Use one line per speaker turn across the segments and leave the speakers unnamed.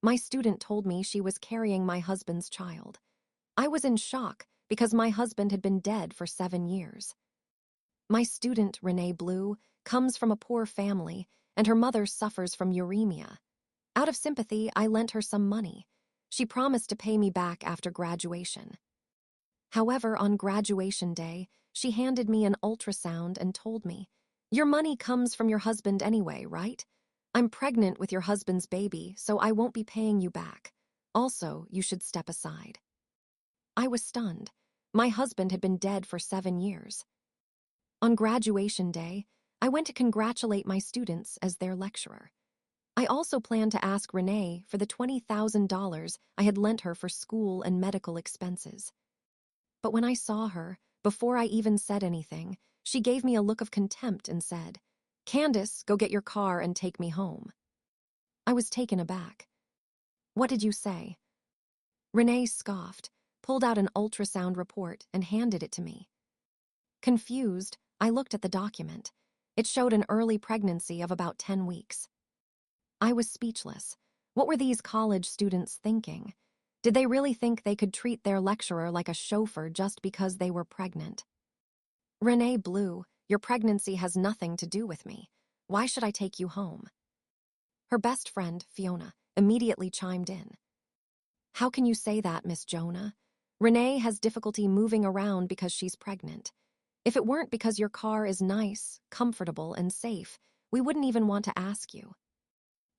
My student told me she was carrying my husband's child. I was in shock because my husband had been dead for 7 years. My student, Renee Blue, comes from a poor family, and her mother suffers from uremia. Out of sympathy, I lent her some money. She promised to pay me back after graduation. However, on graduation day, she handed me an ultrasound and told me, "Your money comes from your husband anyway, right? I'm pregnant with your husband's baby, so I won't be paying you back. Also, you should step aside." I was stunned. My husband had been dead for 7 years. On graduation day, I went to congratulate my students as their lecturer. I also planned to ask Renee for the $20,000 I had lent her for school and medical expenses. But when I saw her, before I even said anything, she gave me a look of contempt and said, "Candace, go get your car and take me home." I was taken aback. "What did you say?" Renee scoffed, pulled out an ultrasound report, and handed it to me. Confused, I looked at the document. It showed an early pregnancy of about 10 weeks. I was speechless. What were these college students thinking? Did they really think they could treat their lecturer like a chauffeur just because they were pregnant? "Renee Blue, your pregnancy has nothing to do with me. Why should I take you home?" Her best friend, Fiona, immediately chimed in. "How can you say that, Miss Jonah? Renee has difficulty moving around because she's pregnant. If it weren't because your car is nice, comfortable, and safe, we wouldn't even want to ask you."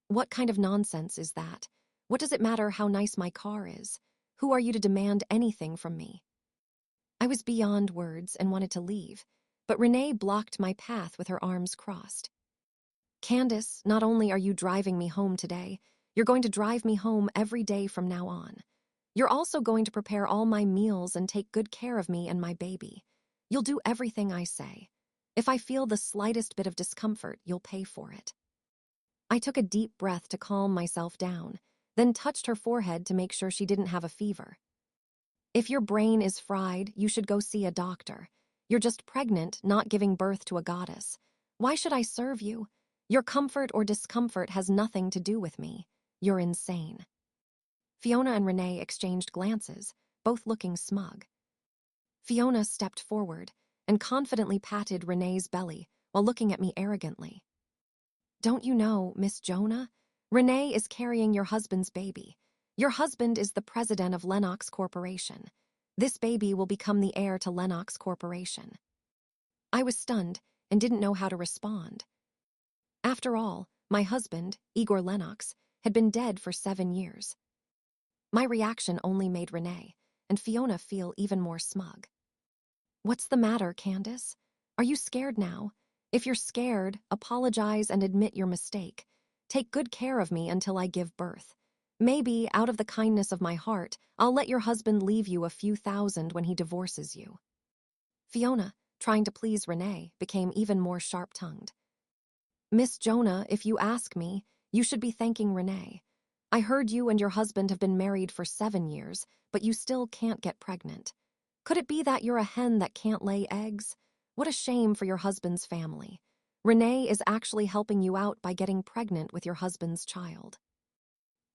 "What kind of nonsense is that? What does it matter how nice my car is? Who are you to demand anything from me?" I was beyond words and wanted to leave, but Renee blocked my path with her arms crossed. "Candace, not only are you driving me home today, you're going to drive me home every day from now on. You're also going to prepare all my meals and take good care of me and my baby. You'll do everything I say. If I feel the slightest bit of discomfort, you'll pay for it." I took a deep breath to calm myself down, then touched her forehead to make sure she didn't have a fever. "If your brain is fried, you should go see a doctor. You're just pregnant, not giving birth to a goddess. Why should I serve you? Your comfort or discomfort has nothing to do with me. You're insane." Fiona and Renee exchanged glances, both looking smug. Fiona stepped forward and confidently patted Renee's belly while looking at me arrogantly. "Don't you know, Miss Jonah? Renee is carrying your husband's baby. Your husband is the president of Lennox Corporation. This baby will become the heir to Lennox Corporation." I was stunned and didn't know how to respond. After all, my husband, Igor Lennox, had been dead for 7 years. My reaction only made Renee and Fiona feel even more smug. "What's the matter, Candace? Are you scared now? If you're scared, apologize and admit your mistake. Take good care of me until I give birth. Maybe, out of the kindness of my heart, I'll let your husband leave you a few thousand when he divorces you." Fiona, trying to please Renee, became even more sharp-tongued. "Miss Jonah, if you ask me, you should be thanking Renee. I heard you and your husband have been married for 7 years, but you still can't get pregnant. Could it be that you're a hen that can't lay eggs? What a shame for your husband's family. Renee is actually helping you out by getting pregnant with your husband's child."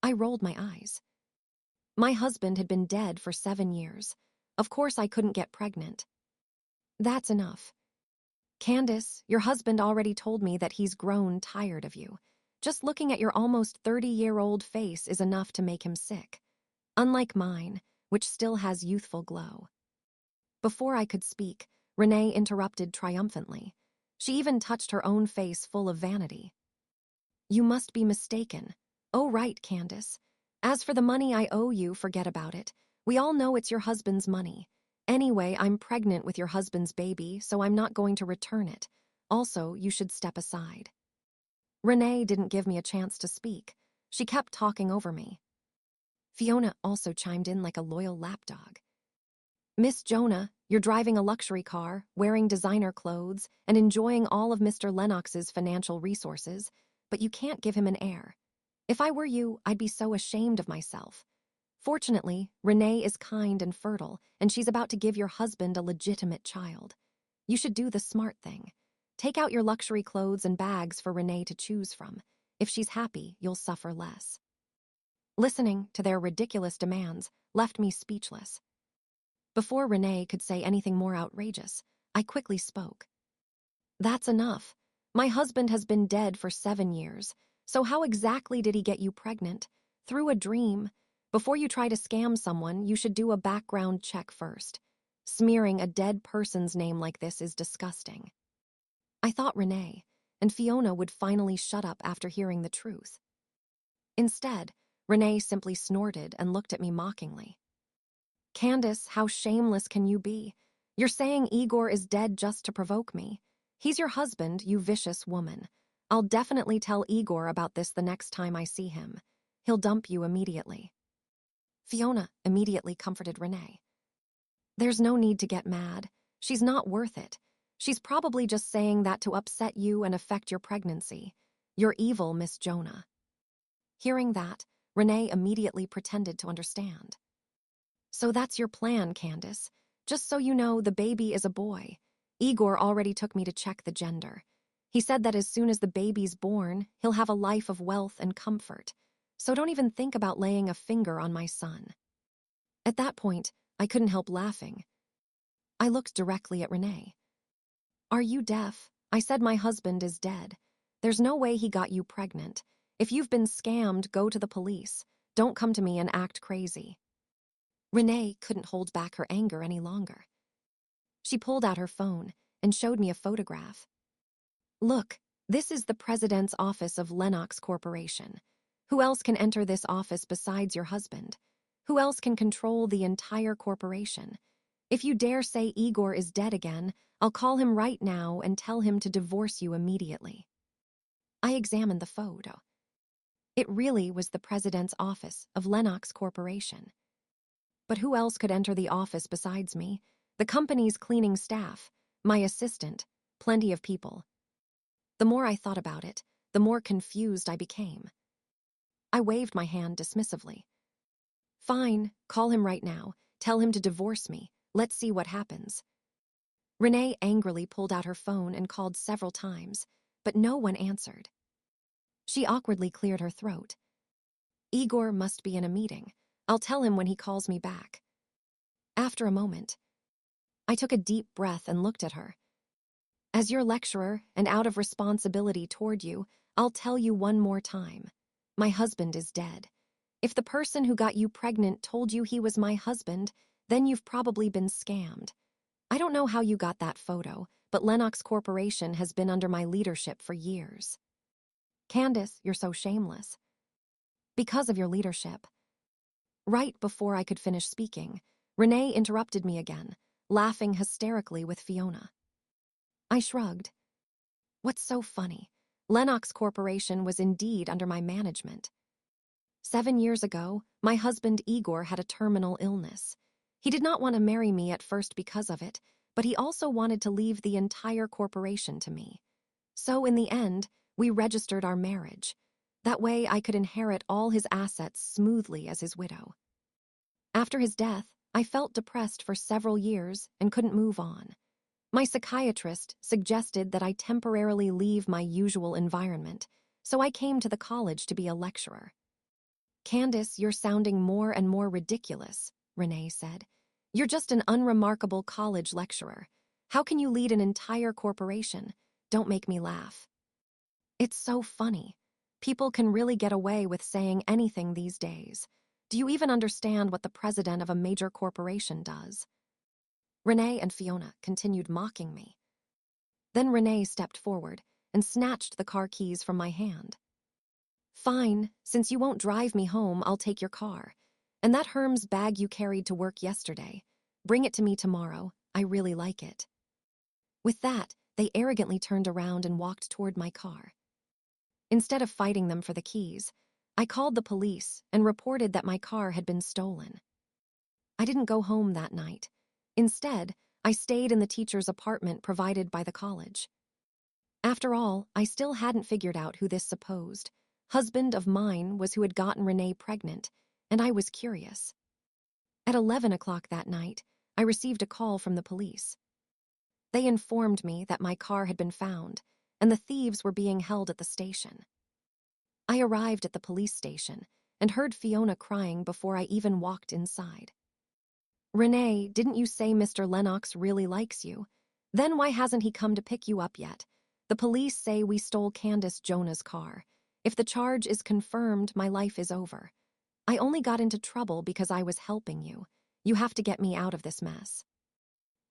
I rolled my eyes. My husband had been dead for 7 years. Of course I couldn't get pregnant. "That's enough. Candace, your husband already told me that he's grown tired of you. Just looking at your almost 30-year-old face is enough to make him sick. Unlike mine, which still has youthful glow." Before I could speak, Renee interrupted triumphantly. She even touched her own face full of vanity. "You must be mistaken. Oh, right, Candace. As for the money I owe you, forget about it. We all know it's your husband's money. Anyway, I'm pregnant with your husband's baby, so I'm not going to return it. Also, you should step aside." Renee didn't give me a chance to speak. She kept talking over me. Fiona also chimed in like a loyal lapdog. "Miss Jonah, you're driving a luxury car, wearing designer clothes, and enjoying all of Mr. Lennox's financial resources, but you can't give him an heir. If I were you, I'd be so ashamed of myself. Fortunately, Renee is kind and fertile, and she's about to give your husband a legitimate child. You should do the smart thing. Take out your luxury clothes and bags for Renee to choose from. If she's happy, you'll suffer less." Listening to their ridiculous demands left me speechless. Before Renee could say anything more outrageous, I quickly spoke. That's enough. My husband has been dead for 7 years, so how exactly did he get you pregnant? Through a dream. Before you try to scam someone, you should do a background check first. Smearing a dead person's name like this is disgusting. I thought Renee and Fiona would finally shut up after hearing the truth. Instead, Renee simply snorted and looked at me mockingly. Candace, how shameless can you be? You're saying Igor is dead just to provoke me. He's your husband, you vicious woman. I'll definitely tell Igor about this the next time I see him. He'll dump you immediately. Fiona immediately comforted Renee. There's no need to get mad. She's not worth it. She's probably just saying that to upset you and affect your pregnancy. You're evil, Miss Jonah. Hearing that, Renee immediately pretended to understand. So that's your plan, Candace. Just so you know, the baby is a boy. Igor already took me to check the gender. He said that as soon as the baby's born, he'll have a life of wealth and comfort. So don't even think about laying a finger on my son. At that point, I couldn't help laughing. I looked directly at Renee. Are you deaf? I said my husband is dead. There's no way he got you pregnant. If you've been scammed, go to the police. Don't come to me and act crazy. Renee couldn't hold back her anger any longer. She pulled out her phone and showed me a photograph. Look, this is the president's office of Lennox Corporation. Who else can enter this office besides your husband? Who else can control the entire corporation? If you dare say Igor is dead again, I'll call him right now and tell him to divorce you immediately. I examined the photo. It really was the president's office of Lennox Corporation. But who else could enter the office besides me? The company's cleaning staff, my assistant, plenty of people. The more I thought about it, the more confused I became. I waved my hand dismissively. Fine, call him right now. Tell him to divorce me. Let's see what happens. Renee angrily pulled out her phone and called several times, but no one answered. She awkwardly cleared her throat. Igor must be in a meeting. I'll tell him when he calls me back. After a moment, I took a deep breath and looked at her. As your lecturer and out of responsibility toward you, I'll tell you one more time. My husband is dead. If the person who got you pregnant told you he was my husband, then you've probably been scammed. I don't know how you got that photo, but Lennox Corporation has been under my leadership for years. Candace, you're so shameless. Because of your leadership. Right before I could finish speaking, Renee interrupted me again, laughing hysterically with Fiona. I shrugged. What's so funny? Lennox Corporation was indeed under my management. 7 years ago, my husband Igor had a terminal illness. He did not want to marry me at first because of it, but he also wanted to leave the entire corporation to me. So in the end, we registered our marriage. That way I could inherit all his assets smoothly as his widow. After his death, I felt depressed for several years and couldn't move on. My psychiatrist suggested that I temporarily leave my usual environment, so I came to the college to be a lecturer. Candace, you're sounding more and more ridiculous, Renee said. You're just an unremarkable college lecturer. How can you lead an entire corporation? Don't make me laugh. It's so funny. People can really get away with saying anything these days. Do you even understand what the president of a major corporation does? Renee and Fiona continued mocking me. Then Renee stepped forward and snatched the car keys from my hand. Fine, since you won't drive me home, I'll take your car. And that Hermes bag you carried to work yesterday. Bring it to me tomorrow. I really like it. With that, they arrogantly turned around and walked toward my car. Instead of fighting them for the keys, I called the police and reported that my car had been stolen. I didn't go home that night. Instead, I stayed in the teacher's apartment provided by the college. After all, I still hadn't figured out who this supposed husband of mine was who had gotten Renee pregnant, and I was curious. At 11 o'clock that night, I received a call from the police. They informed me that my car had been found, and the thieves were being held at the station. I arrived at the police station and heard Fiona crying before I even walked inside. "Renee, didn't you say Mr. Lennox really likes you? Then why hasn't he come to pick you up yet? The police say we stole Candace Jonah's car. If the charge is confirmed, my life is over. I only got into trouble because I was helping you. You have to get me out of this mess."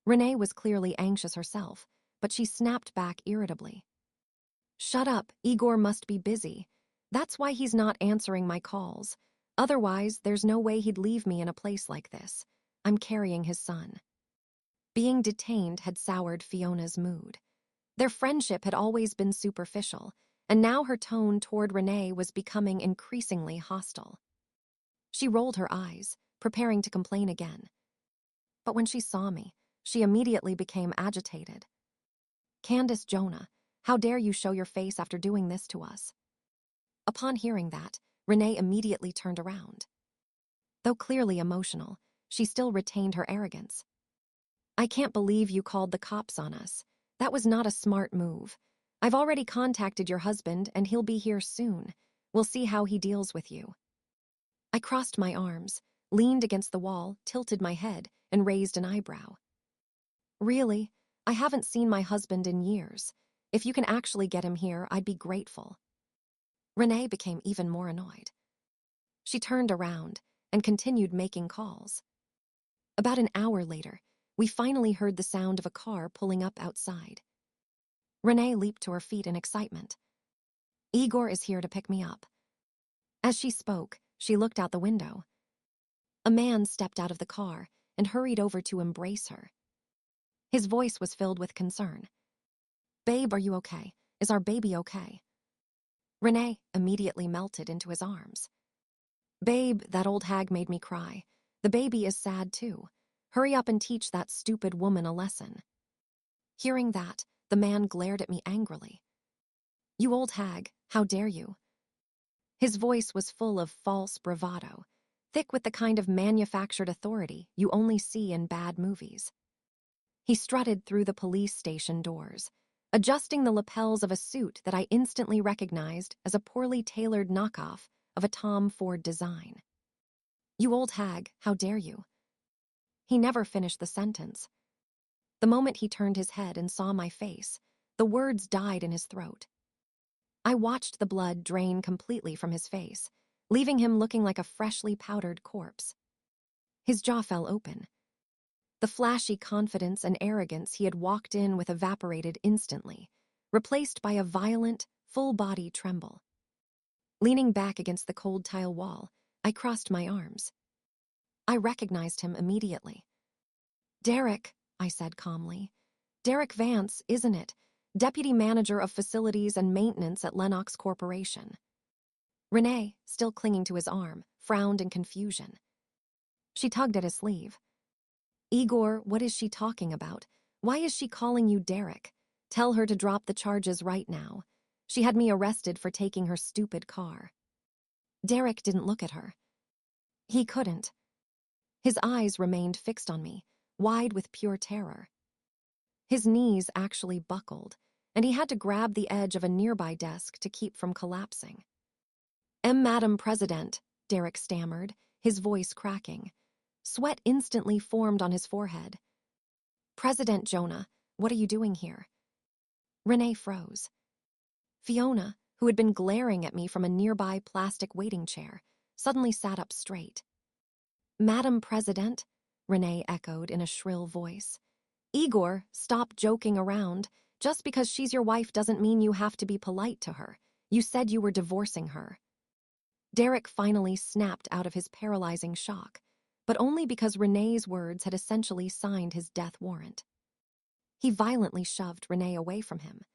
Renee was clearly anxious herself, but she snapped back irritably. "Shut up, Igor must be busy. That's why he's not answering my calls. Otherwise, there's no way he'd leave me in a place like this. I'm carrying his son." Being detained had soured Fiona's mood. Their friendship had always been superficial, and now her tone toward Renee was becoming increasingly hostile. She rolled her eyes, preparing to complain again. But when she saw me, she immediately became agitated. "Candace Jonah, how dare you show your face after doing this to us?" Upon hearing that, Renee immediately turned around. Though clearly emotional, she still retained her arrogance. "I can't believe you called the cops on us. That was not a smart move. I've already contacted your husband and he'll be here soon. We'll see how he deals with you." I crossed my arms, leaned against the wall, tilted my head, and raised an eyebrow. "Really? I haven't seen my husband in years. If you can actually get him here, I'd be grateful." Renee became even more annoyed. She turned around and continued making calls. About an hour later, we finally heard the sound of a car pulling up outside. Renee leaped to her feet in excitement. "Igor is here to pick me up." As she spoke, she looked out the window. A man stepped out of the car and hurried over to embrace her. His voice was filled with concern. "Babe, are you okay? Is our baby okay?" Renee immediately melted into his arms. "Babe, that old hag made me cry. The baby is sad too. Hurry up and teach that stupid woman a lesson." Hearing that, the man glared at me angrily. "You old hag, how dare you?" His voice was full of false bravado, thick with the kind of manufactured authority you only see in bad movies. He strutted through the police station doors, adjusting the lapels of a suit that I instantly recognized as a poorly tailored knockoff of a Tom Ford design. "You old hag, how dare you?" He never finished the sentence. The moment he turned his head and saw my face, the words died in his throat. I watched the blood drain completely from his face, leaving him looking like a freshly powdered corpse. His jaw fell open. The flashy confidence and arrogance he had walked in with evaporated instantly, replaced by a violent, full-body tremble. Leaning back against the cold tile wall, I crossed my arms. I recognized him immediately. "Derek," I said calmly. "Derek Vance, isn't it? Deputy Manager of Facilities and Maintenance at Lennox Corporation." Renee, still clinging to his arm, frowned in confusion. She tugged at his sleeve. "Igor, what is she talking about? Why is she calling you Derek? Tell her to drop the charges right now. She had me arrested for taking her stupid car." Derek didn't look at her. He couldn't. His eyes remained fixed on me, wide with pure terror. His knees actually buckled, and he had to grab the edge of a nearby desk to keep from collapsing. Madam President," Derek stammered, his voice cracking. Sweat instantly formed on his forehead. "President Jonah, what are you doing here?" Renee froze. Fiona, who had been glaring at me from a nearby plastic waiting chair, suddenly sat up straight. "Madam President," Renee echoed in a shrill voice. "Igor, stop joking around. Just because she's your wife doesn't mean you have to be polite to her. You said you were divorcing her." Derek finally snapped out of his paralyzing shock, but only because Renee's words had essentially signed his death warrant. He violently shoved Renee away from him.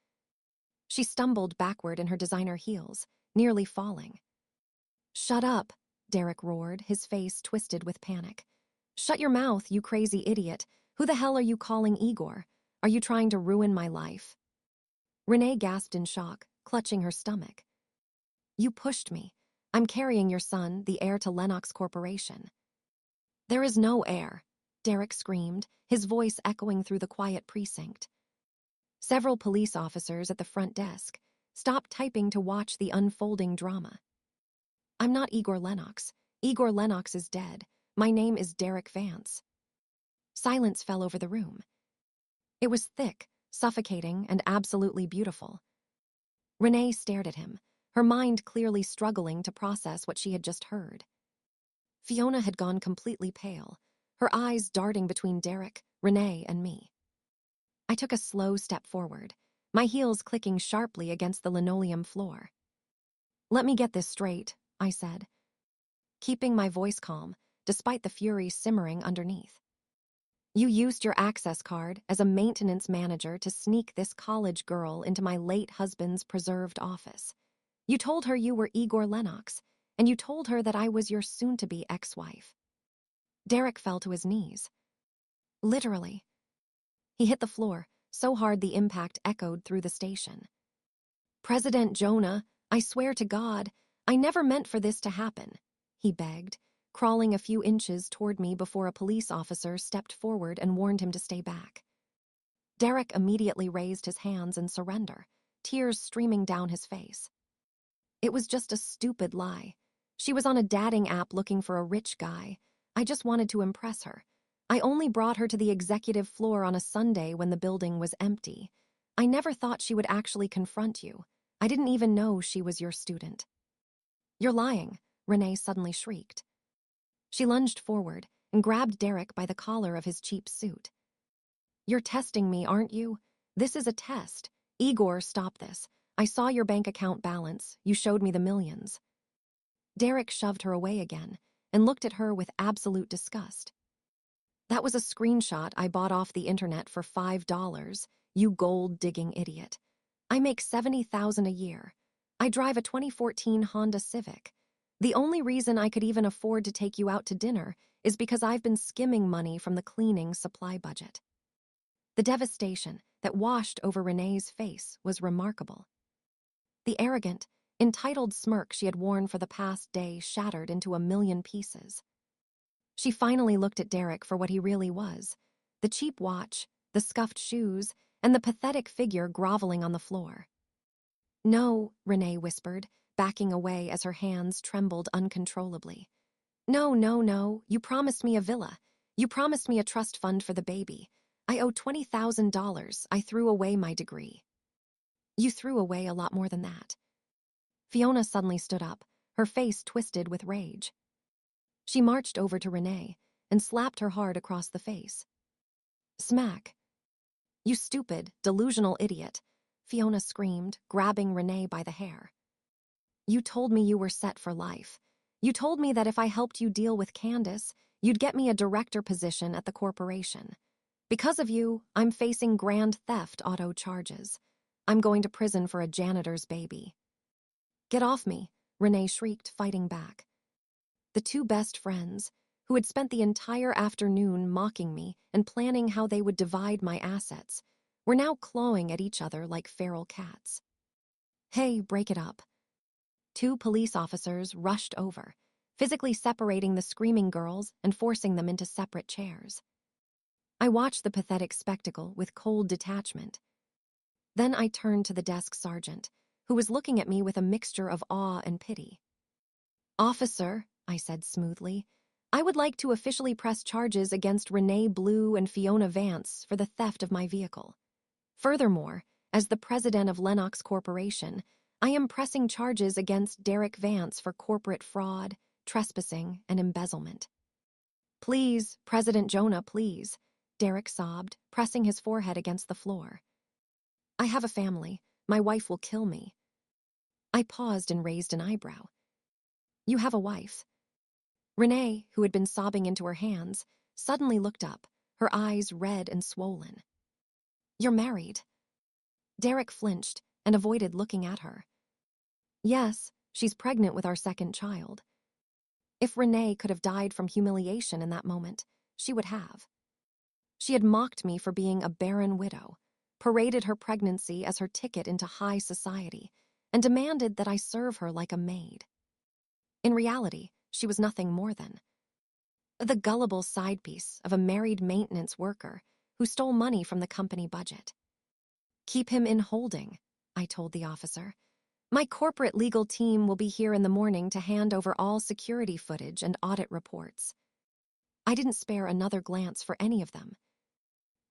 She stumbled backward in her designer heels, nearly falling. "Shut up," Derek roared, his face twisted with panic. "Shut your mouth, you crazy idiot. Who the hell are you calling Igor? Are you trying to ruin my life?" Renee gasped in shock, clutching her stomach. "You pushed me. I'm carrying your son, the heir to Lennox Corporation." "There is no heir," Derek screamed, his voice echoing through the quiet precinct. Several police officers at the front desk stopped typing to watch the unfolding drama. I'm not Igor Lennox. Igor Lennox is dead. My name is Derek Vance. Silence fell over the room. It was thick, suffocating, and absolutely beautiful. Renee stared at him, her mind clearly struggling to process what she had just heard. Fiona had gone completely pale, her eyes darting between Derek, Renee, and me. I took a slow step forward, my heels clicking sharply against the linoleum floor. "Let me get this straight," I said, keeping my voice calm, despite the fury simmering underneath. "You used your access card as a maintenance manager to sneak this college girl into my late husband's preserved office. You told her you were Igor Lennox, and you told her that I was your soon-to-be ex-wife." Derek fell to his knees. Literally. He hit the floor, so hard the impact echoed through the station. "President Jonah, I swear to God, I never meant for this to happen," he begged, crawling a few inches toward me before a police officer stepped forward and warned him to stay back. Derek immediately raised his hands in surrender, tears streaming down his face. It was just a stupid lie. She was on a dating app looking for a rich guy. I just wanted to impress her. I only brought her to the executive floor on a Sunday when the building was empty. I never thought she would actually confront you. I didn't even know she was your student." "You're lying," Renee suddenly shrieked. She lunged forward and grabbed Derek by the collar of his cheap suit. "You're testing me, aren't you? This is a test. Igor, stop this. I saw your bank account balance. You showed me the millions." Derek shoved her away again and looked at her with absolute disgust. "That was a screenshot I bought off the internet for $5, you gold-digging idiot. I make $70,000 a year. I drive a 2014 Honda Civic. The only reason I could even afford to take you out to dinner is because I've been skimming money from the cleaning supply budget." The devastation that washed over Renee's face was remarkable. The arrogant, entitled smirk she had worn for the past day shattered into a million pieces. She finally looked at Derek for what he really was: the cheap watch, the scuffed shoes, and the pathetic figure groveling on the floor. "No," Renee whispered, backing away as her hands trembled uncontrollably. "No, no, no. You promised me a villa. You promised me a trust fund for the baby. I owe $20,000. I threw away my degree." "You threw away a lot more than that." Fiona suddenly stood up, her face twisted with rage. She marched over to Renee and slapped her hard across the face. Smack. "You stupid, delusional idiot," Fiona screamed, grabbing Renee by the hair. "You told me you were set for life. You told me that if I helped you deal with Candace, you'd get me a director position at the corporation. Because of you, I'm facing grand theft auto charges. I'm going to prison for a janitor's baby." "Get off me," Renee shrieked, fighting back. The two best friends, who had spent the entire afternoon mocking me and planning how they would divide my assets, were now clawing at each other like feral cats. "Hey, break it up." Two police officers rushed over, physically separating the screaming girls and forcing them into separate chairs. I watched the pathetic spectacle with cold detachment. Then I turned to the desk sergeant, who was looking at me with a mixture of awe and pity. "Officer," I said smoothly, "I would like to officially press charges against Renee Blue and Fiona Vance for the theft of my vehicle. Furthermore, as the president of Lennox Corporation, I am pressing charges against Derek Vance for corporate fraud, trespassing, and embezzlement." "Please, President Jonah, please," Derek sobbed, pressing his forehead against the floor. "I have a family. My wife will kill me." I paused and raised an eyebrow. "You have a wife?" Renee, who had been sobbing into her hands, suddenly looked up, her eyes red and swollen. "You're married." Derek flinched and avoided looking at her. "Yes, she's pregnant with our second child." If Renee could have died from humiliation in that moment, she would have. She had mocked me for being a barren widow, paraded her pregnancy as her ticket into high society, and demanded that I serve her like a maid. In reality, she was nothing more than the gullible side piece of a married maintenance worker who stole money from the company budget. "Keep him in holding," I told the officer. My corporate legal team will be here in the morning to hand over all security footage and audit reports. I didn't spare another glance for any of them.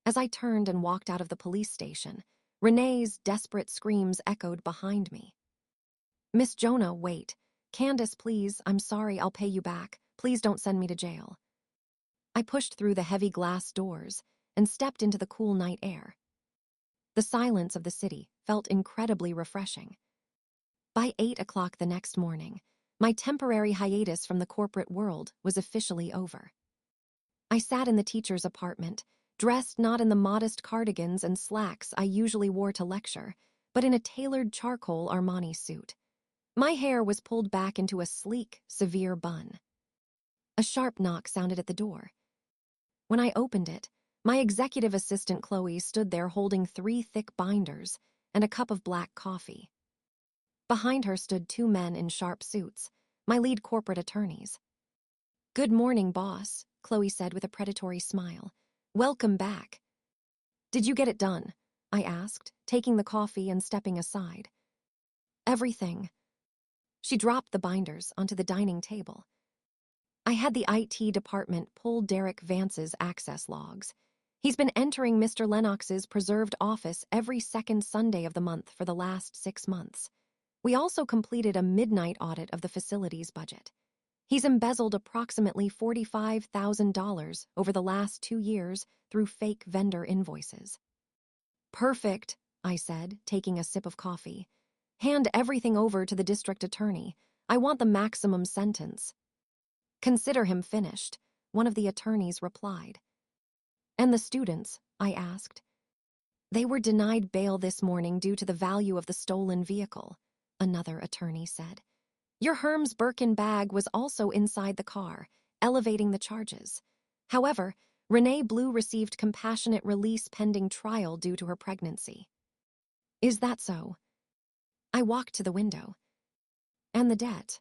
As I turned and walked out of the police station, Renee's desperate screams echoed behind me. Miss Jonah, wait. Candace, please, I'm sorry, I'll pay you back. Please don't send me to jail. I pushed through the heavy glass doors and stepped into the cool night air. The silence of the city felt incredibly refreshing. By 8 o'clock the next morning, my temporary hiatus from the corporate world was officially over. I sat in the teacher's apartment, dressed not in the modest cardigans and slacks I usually wore to lecture, but in a tailored charcoal Armani suit. My hair was pulled back into a sleek, severe bun. A sharp knock sounded at the door. When I opened it, my executive assistant Chloe stood there holding 3 thick binders and a cup of black coffee. Behind her stood 2 men in sharp suits, my lead corporate attorneys. "Good morning, boss," Chloe said with a predatory smile. "Welcome back." "Did you get it done?" I asked, taking the coffee and stepping aside. "Everything." She dropped the binders onto the dining table. I had the IT department pull Derek Vance's access logs. He's been entering Mr. Lennox's preserved office every second Sunday of the month for the last 6 months. We also completed a midnight audit of the facility's budget. He's embezzled approximately $45,000 over the last 2 years through fake vendor invoices. "Perfect," I said, taking a sip of coffee. "Hand everything over to the district attorney. I want the maximum sentence." "Consider him finished," one of the attorneys replied. "And the students?" I asked. "They were denied bail this morning due to the value of the stolen vehicle," another attorney said. "Your Hermes Birkin bag was also inside the car, elevating the charges. However, Renee Blue received compassionate release pending trial due to her pregnancy." "Is that so?" I walked to the window. "And the debt?"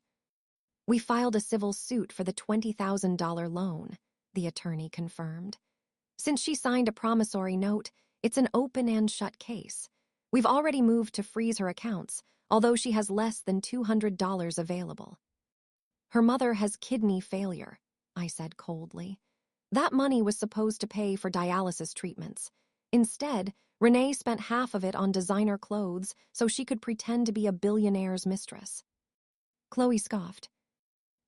"We filed a civil suit for the $20,000 loan," the attorney confirmed. "Since she signed a promissory note, it's an open and shut case. We've already moved to freeze her accounts, although she has less than $200 available." "Her mother has kidney failure," I said coldly. "That money was supposed to pay for dialysis treatments. Instead, Renee spent half of it on designer clothes so she could pretend to be a billionaire's mistress." Chloe scoffed.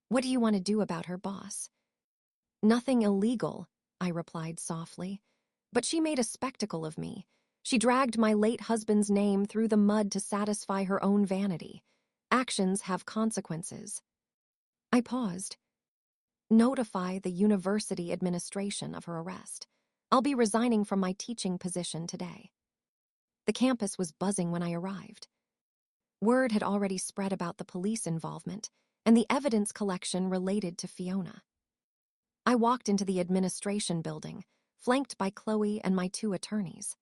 "What do you want to do about her, boss?" "Nothing illegal," I replied softly. "But she made a spectacle of me. She dragged my late husband's name through the mud to satisfy her own vanity. Actions have consequences." I paused. "Notify the university administration of her arrest. I'll be resigning from my teaching position today." The campus was buzzing when I arrived. Word had already spread about the police involvement and the evidence collection related to Fiona. I walked into the administration building, flanked by Chloe and my 2 attorneys.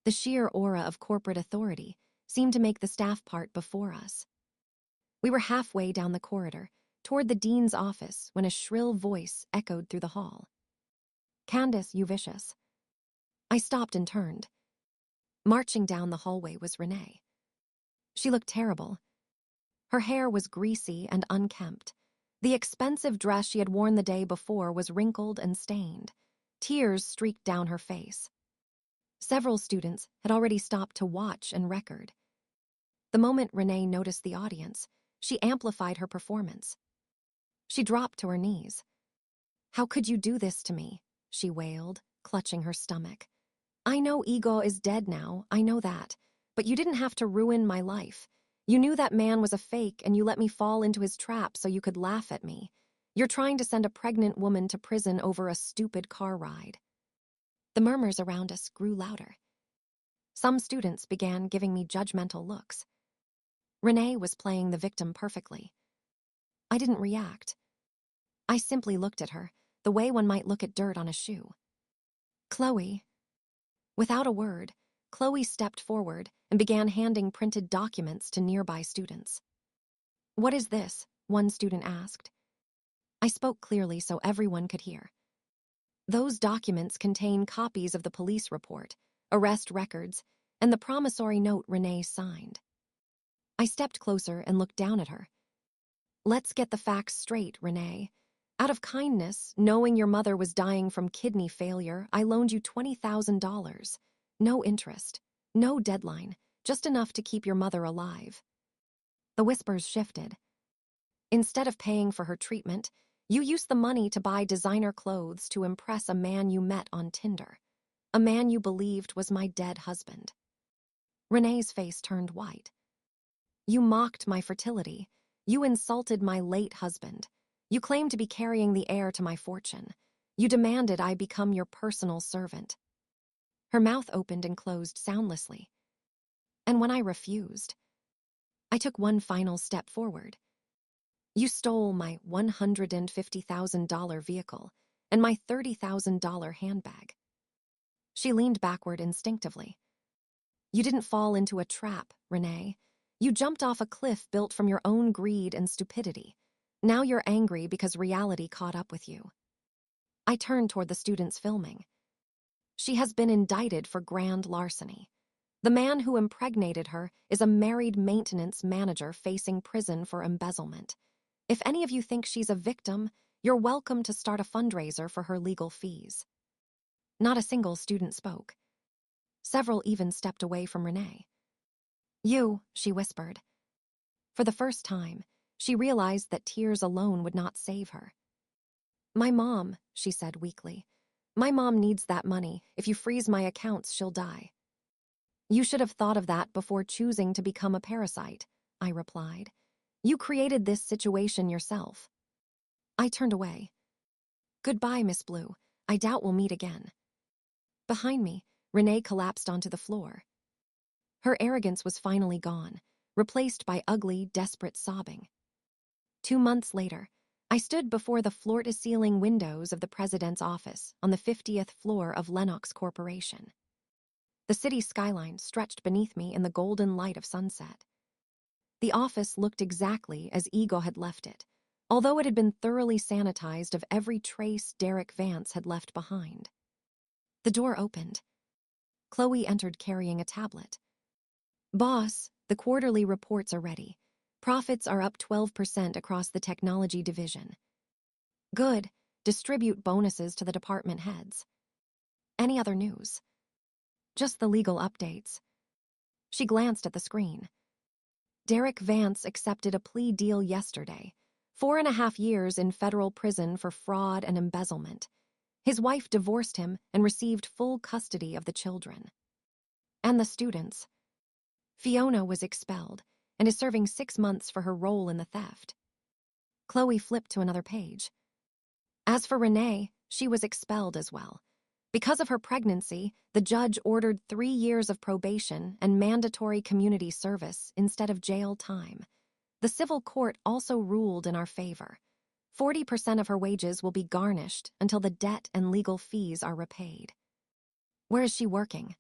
The sheer aura of corporate authority seemed to make the staff part before us. We were halfway down the corridor, toward the dean's office, when a shrill voice echoed through the hall. "Candace, you vicious." I stopped and turned. Marching down the hallway was Renee. She looked terrible. Her hair was greasy and unkempt. The expensive dress she had worn the day before was wrinkled and stained. Tears streaked down her face. Several students had already stopped to watch and record. The moment Renee noticed the audience, she amplified her performance. She dropped to her knees. "How could you do this to me?" she wailed, clutching her stomach. "I know Ego is dead now, I know that. But you didn't have to ruin my life. You knew that man was a fake and you let me fall into his trap so you could laugh at me. You're trying to send a pregnant woman to prison over a stupid car ride." The murmurs around us grew louder. Some students began giving me judgmental looks. Renee was playing the victim perfectly. I didn't react. I simply looked at her, the way one might look at dirt on a shoe. "Chloe." Without a word, Chloe stepped forward and began handing printed documents to nearby students. "What is this?" one student asked. I spoke clearly so everyone could hear. "Those documents contain copies of the police report, arrest records, and the promissory note Renee signed." I stepped closer and looked down at her. Let's get the facts straight, Renee. Out of kindness, knowing your mother was dying from kidney failure, I loaned you $20,000. No interest, no deadline, just enough to keep your mother alive. The whispers shifted. Instead of paying for her treatment, you used the money to buy designer clothes to impress a man you met on Tinder. A man you believed was my dead husband. Renee's face turned white. You mocked my fertility. You insulted my late husband. You claimed to be carrying the heir to my fortune. You demanded I become your personal servant. Her mouth opened and closed soundlessly. And when I refused, I took one final step forward. You stole my $150,000 vehicle and my $30,000 handbag. She leaned backward instinctively. You didn't fall into a trap, Renee. You jumped off a cliff built from your own greed and stupidity. Now you're angry because reality caught up with you. I turned toward the students filming. She has been indicted for grand larceny. The man who impregnated her is a married maintenance manager facing prison for embezzlement. If any of you think she's a victim, you're welcome to start a fundraiser for her legal fees. Not a single student spoke. Several even stepped away from Renee. You, she whispered. For the first time, she realized that tears alone would not save her. My mom, she said weakly. My mom needs that money. If you freeze my accounts, she'll die. You should have thought of that before choosing to become a parasite, I replied. You created this situation yourself. I turned away. Goodbye, Miss Blue. I doubt we'll meet again. Behind me, Renee collapsed onto the floor. Her arrogance was finally gone, replaced by ugly, desperate sobbing. 2 months later, I stood before the floor-to-ceiling windows of the president's office on the 50th floor of Lennox Corporation. The city skyline stretched beneath me in the golden light of sunset. The office looked exactly as Ego had left it, although it had been thoroughly sanitized of every trace Derek Vance had left behind. The door opened. Chloe entered carrying a tablet. Boss, the quarterly reports are ready. Profits are up 12% across the technology division. Good. Distribute bonuses to the department heads. Any other news? Just the legal updates. She glanced at the screen. Derek Vance accepted a plea deal yesterday. 4.5 years in federal prison for fraud and embezzlement. His wife divorced him and received full custody of the children. And the students. Fiona was expelled and is serving 6 months for her role in the theft. Chloe flipped to another page. As for Renee, she was expelled as well. Because of her pregnancy, the judge ordered 3 years of probation and mandatory community service instead of jail time. The civil court also ruled in our favor. 40% of her wages will be garnished until the debt and legal fees are repaid. Where is she working?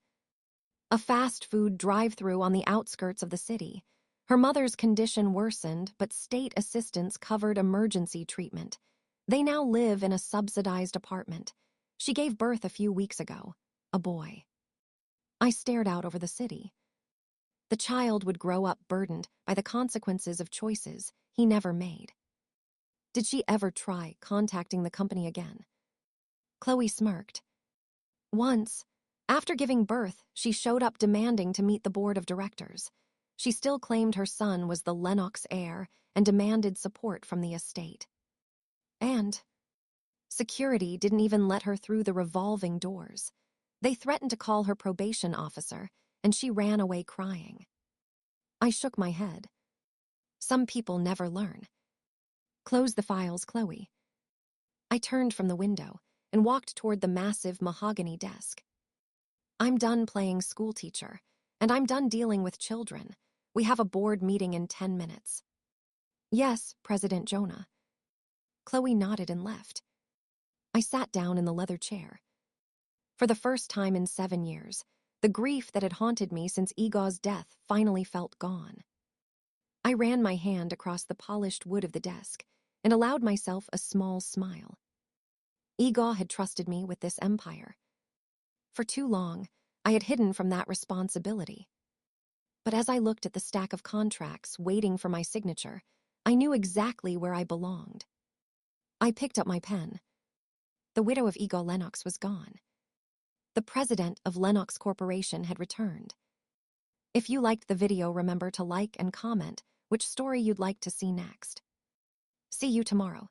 A fast food drive-through on the outskirts of the city. Her mother's condition worsened, but state assistance covered emergency treatment. They now live in a subsidized apartment. She gave birth a few weeks ago, a boy. I stared out over the city. The child would grow up burdened by the consequences of choices he never made. Did she ever try contacting the company again? Chloe smirked. Once, after giving birth, she showed up demanding to meet the board of directors. She still claimed her son was the Lennox heir and demanded support from the estate. And security didn't even let her through the revolving doors. They threatened to call her probation officer, and she ran away crying. I shook my head. Some people never learn. Close the files, Chloe. I turned from the window and walked toward the massive mahogany desk. I'm done playing schoolteacher, and I'm done dealing with children. We have a board meeting in 10 minutes. Yes, President Jonah. Chloe nodded and left. I sat down in the leather chair. For the first time in 7 years, the grief that had haunted me since Igor's death finally felt gone. I ran my hand across the polished wood of the desk and allowed myself a small smile. Igor had trusted me with this empire. For too long, I had hidden from that responsibility. But as I looked at the stack of contracts waiting for my signature, I knew exactly where I belonged. I picked up my pen. The widow of Igor Lennox was gone. The president of Lennox Corporation had returned. If you liked the video, remember to like and comment which story you'd like to see next. See you tomorrow.